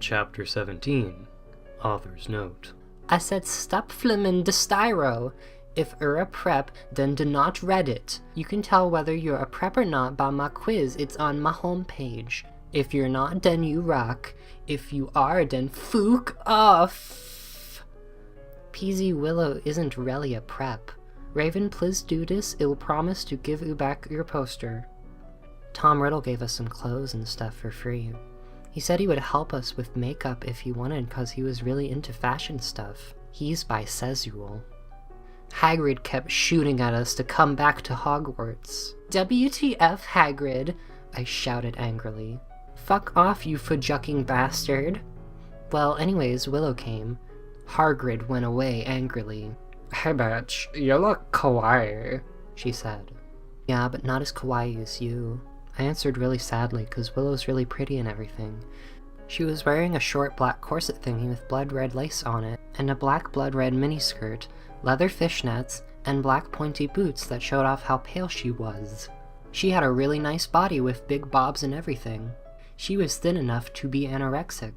Chapter 17, Author's Note. I said stop flimmin' de styro. If you're a prep, then do not read it. You can tell whether you're a prep or not by my quiz, it's on my homepage. If you're not, then you rock. If you are, then fook off. Peasy Willow isn't really a prep. Raven, please do this, it'll promise to give you back your poster. Tom Riddle gave us some clothes and stuff for free. He said he would help us with makeup if he wanted cause he was really into fashion stuff. He's bisexual. Hagrid kept shooting at us to come back to Hogwarts. WTF, Hagrid? I shouted angrily. Fuck off, you fudjucking bastard. Well, anyways, Willow came. Hagrid went away angrily. Hey bitch, you look kawaii, she said. Yeah, but not as kawaii as you. I answered really sadly, cause Willow's really pretty and everything. She was wearing a short black corset thingy with blood red lace on it, and a black blood red miniskirt, leather fishnets, and black pointy boots that showed off how pale she was. She had a really nice body with big bobs and everything. She was thin enough to be anorexic.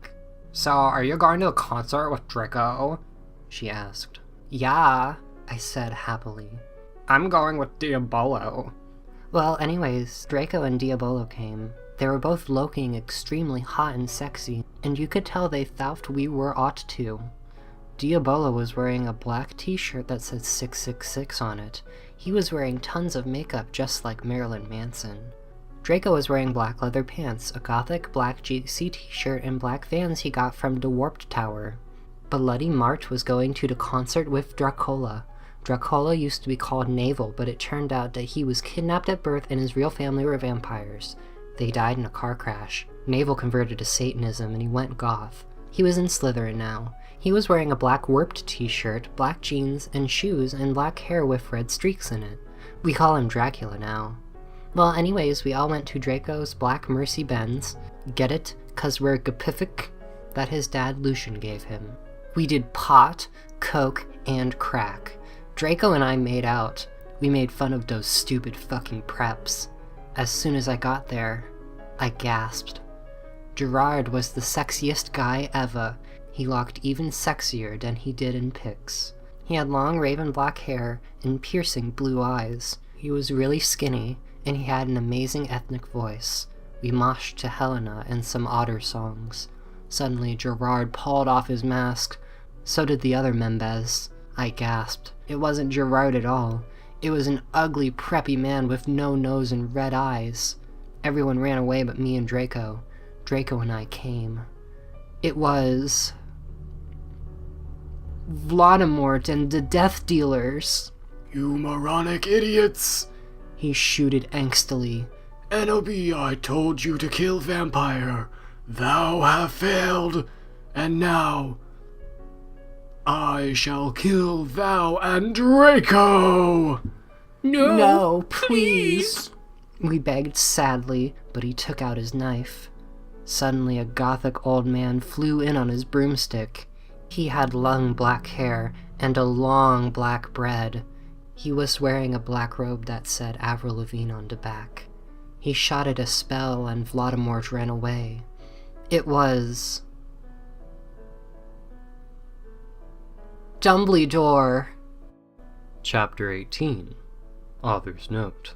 So, are you going to a concert with Draco? She asked. Yeah, I said happily. I'm going with Diabolo. Well, anyways, Draco and Diabolo came. They were both looking extremely hot and sexy, and you could tell they thought we were ought to. Diabolo was wearing a black t-shirt that said 666 on it. He was wearing tons of makeup just like Marilyn Manson. Draco was wearing black leather pants, a gothic black GC t-shirt, and black Vans he got from the Warped Tower. Bloody Mart was going to the concert with Dracula. Dracula used to be called Navel, but it turned out that he was kidnapped at birth and his real family were vampires. They died in a car crash. Navel converted to Satanism and he went goth. He was in Slytherin now. He was wearing a black Warped t-shirt, black jeans, and shoes, and black hair with red streaks in it. We call him Dracula now. Well, anyways, we all went to Draco's black Mercy Benz. Get it? 'Cause we're Gapific that his dad Lucian gave him. We did pot, coke, and crack. Draco and I made out. We made fun of those stupid fucking preps. As soon as I got there, I gasped. Gerard was the sexiest guy ever. He looked even sexier than he did in pics. He had long raven black hair and piercing blue eyes. He was really skinny, and he had an amazing ethnic voice. We moshed to Helena and some otter songs. Suddenly, Gerard pulled off his mask. So did the other members. I gasped. It wasn't Gerard at all. It was an ugly, preppy man with no nose and red eyes. Everyone ran away but me and Draco. Draco and I came. It was Voldemort and the Death Dealers. You moronic idiots! He shooted angstily. Enobi, I told you to kill vampire. Thou have failed. And now I shall kill thou and Draco! No, please! We begged sadly, but he took out his knife. Suddenly a gothic old man flew in on his broomstick. He had long black hair and a long black braid. He was wearing a black robe that said Avril Lavigne on the back. He shouted a spell and Voldemort ran away. It was Dumbledore. Chapter 18, Author's Note.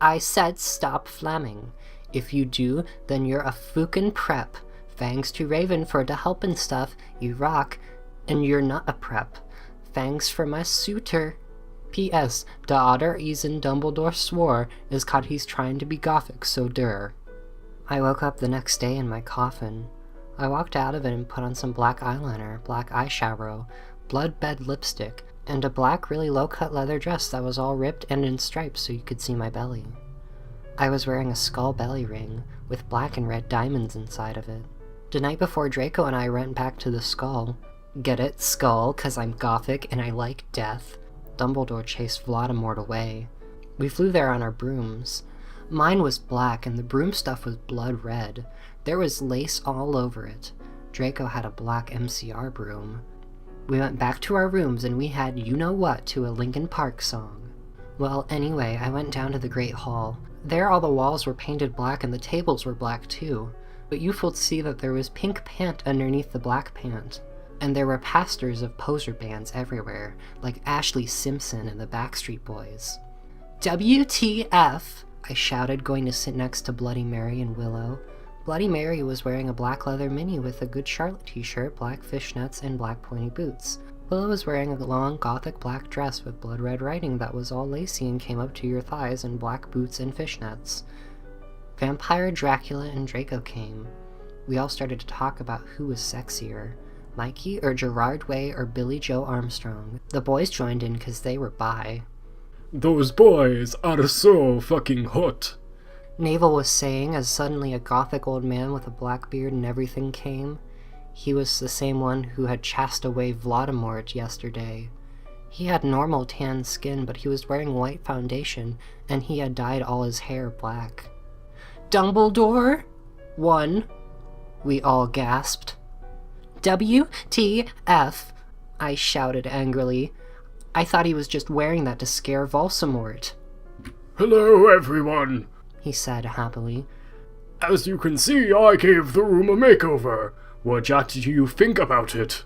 I said stop flamming. If you do, then you're a fucking prep. Thanks to Raven for the help and stuff, you rock, and you're not a prep. Thanks for my suitor. P.S. The other reason Dumbledore swore is 'cause he's trying to be gothic, so der. I woke up the next day in my coffin. I walked out of it and put on some black eyeliner, black eyeshadow, blood-bed lipstick, and a black really low-cut leather dress that was all ripped and in stripes so you could see my belly. I was wearing a skull belly ring with black and red diamonds inside of it. The night before, Draco and I went back to the skull. Get it? Skull, 'cause I'm gothic and I like death. Dumbledore chased Voldemort away. We flew there on our brooms. Mine was black and the broom stuff was blood red. There was lace all over it. Draco had a black MCR broom. We went back to our rooms and we had you-know-what to a Linkin Park song. Well, anyway, I went down to the Great Hall. There all the walls were painted black and the tables were black too. but you could see that there was pink pant underneath the black pant. And there were posters of poser bands everywhere, like Ashley Simpson and the Backstreet Boys. WTF! I shouted, going to sit next to Bloody Mary and Willow. Bloody Mary was wearing a black leather mini with a Good Charlotte t-shirt, black fishnets, and black pointy boots. Willow was wearing a long gothic black dress with blood red writing that was all lacy and came up to your thighs, and black boots and fishnets. Vampire, Dracula, and Draco came. We all started to talk about who was sexier, Mikey or Gerard Way or Billy Joe Armstrong. The boys joined in because they were bi. Those boys are so fucking hot. Navel was saying as suddenly a gothic old man with a black beard and everything came. He was the same one who had chased away Voldemort yesterday. He had normal tan skin, but he was wearing white foundation, and he had dyed all his hair black. Dumbledore? One. We all gasped. WTF? I shouted angrily. I thought he was just wearing that to scare Voldemort. Hello, everyone, he said happily. As you can see, I gave the room a makeover. What do you think about it?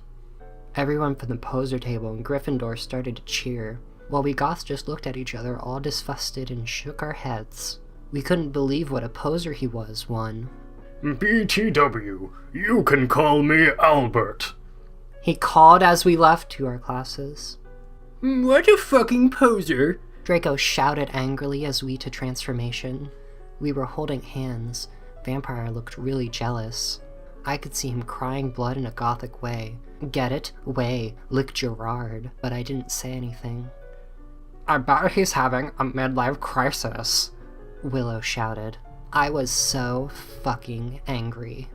Everyone from the poser table in Gryffindor started to cheer, while we Goths just looked at each other all disgusted and shook our heads. We couldn't believe what a poser he was, one. BTW, you can call me Albert, he called as we left to our classes. What a fucking poser, Draco shouted angrily as we to transformation. We were holding hands. Vampire looked really jealous. I could see him crying blood in a gothic way. Get it? Way, like Gerard. But I didn't say anything. I bet he's having a midlife crisis, Willow shouted. I was so fucking angry.